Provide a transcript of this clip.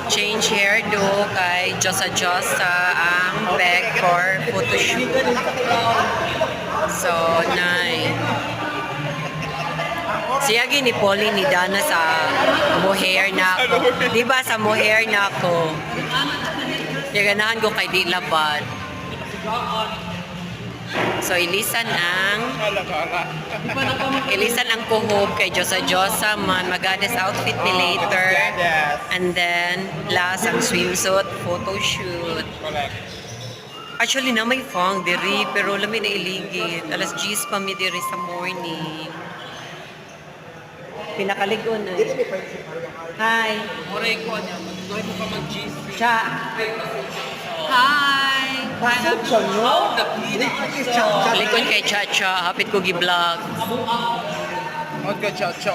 Change hairdo kay Josa Josa ang Pecor photoshoot. So, nay. Siya gini Polly ni Dana sa mohair na ako. Di ba sa mohair na ako? Kaya ganahan ko kay di labad. So, ilisan ang kuhob kay Josa Josa man. Magades outfit ni later. And then, last ang swimsuit, photo shoot. Actually na may fong diri, pero lamin na iligid. Alas 10 pa mi diri sa morning. Pinakaligo na. Hi. Oray ko niya, mag-doy mo ka mag-GC. Siya. Hi. Likod kay Chacha, hapit ko gi-vlog. Huwag ka, chow, chow.